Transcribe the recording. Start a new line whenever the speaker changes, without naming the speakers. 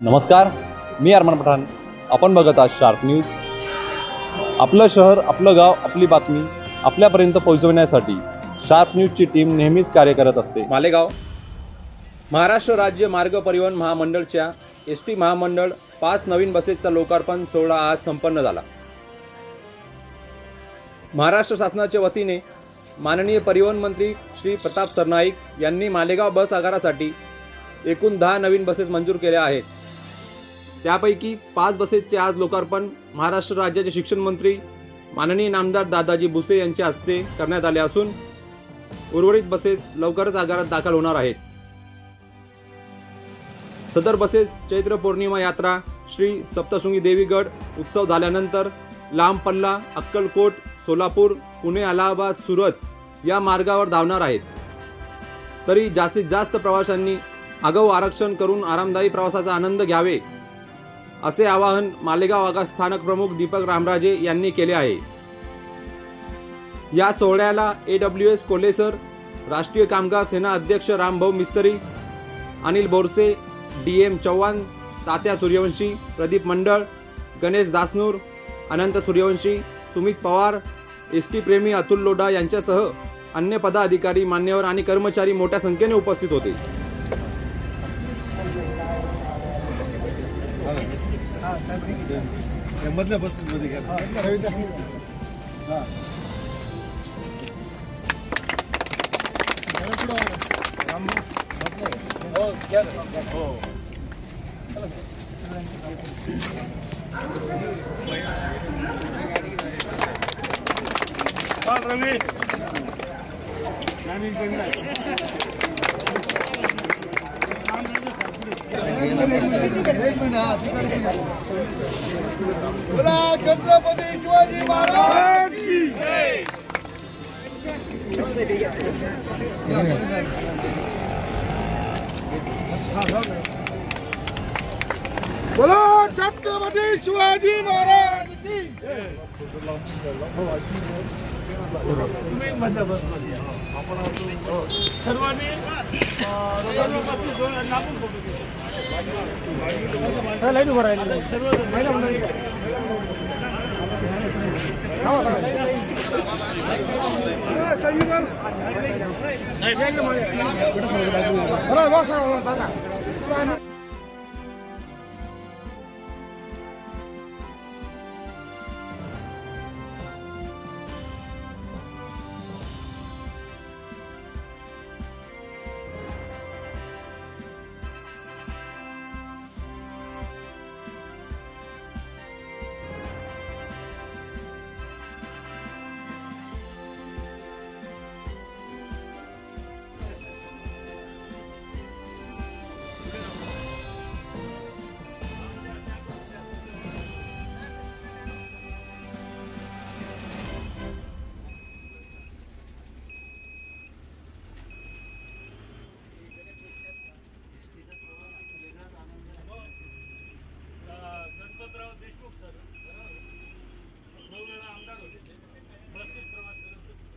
नमस्कार, मी अरमान पठाण. आपण बघत आहात शार्प न्यूज. आपलं शहर, आपलं गाव, आपली बातमी आपल्यापर्यंत पोहोचवण्यासाठी शार्प न्यूजची टीम नेहमीच कार्य करत असते.
मालेगाव महाराष्ट्र राज्य मार्ग परिवहन महामंडळच्या एसटी महामंडळ 5 नवीन बसेसचा लोकार्पण सोहळा आज संपन्न झाला. महाराष्ट्र शासनाच्या वतीने माननीय परिवहन मंत्री श्री प्रताप सरनाईक यांनी मालेगाव बस आगारासाठी एकूण 10 नवीन बसेस मंजूर केल्या आहेत. त्यापैकी 5 बसेसचे आज लोकार्पण महाराष्ट्र राज्याचे शिक्षण मंत्री माननीय नामदार दादाजी भुसे यांच्या हस्ते करण्यात आले असून उर्वरित बसेस लवकरच आगारात दाखल होणार आहेत. सदर बसेस चैत्र पौर्णिमा यात्रा, श्री सप्तशृंगी देवीगड उत्सव झाल्यानंतर लांब पल्ला, अक्कलकोट, सोलापूर, पुणे, अलाहाबाद, सुरत या मार्गावर धावणार आहेत. तरी जास्तीत जास्त प्रवाशांनी आगाऊ आरक्षण करून आरामदायी प्रवासाचा आनंद घ्यावे असे आवाहन मालेगाव आगार स्थानक प्रमुख दीपक रामराजे यांनी केले आहे. या सोहळ्याला AWS कोल्हेसर, राष्ट्रीय कामगार सेना अध्यक्ष रामभाऊ मिस्त्री, अनिल बोरसे, DM चव्हाण, तात्या सूर्यवंशी, प्रदीप मंडळ, गणेश दासनूर, अनंत सूर्यवंशी, सुमित पवार, ST प्रेमी अतुल लोढा यांच्यासह अन्य पदाधिकारी, मान्यवर आणि कर्मचारी मोठ्या संख्येने उपस्थित होते.
बोला छत्रपती शिवाजी महाराज की जय. बोला छत्रपती शिवाजी महाराज की जय.
सर्वांनी लाईट उभं राहिले सर्व महिला मंडळी देशमुख सर 9 वेळा आमदार होते. बसने प्रवास करत होते.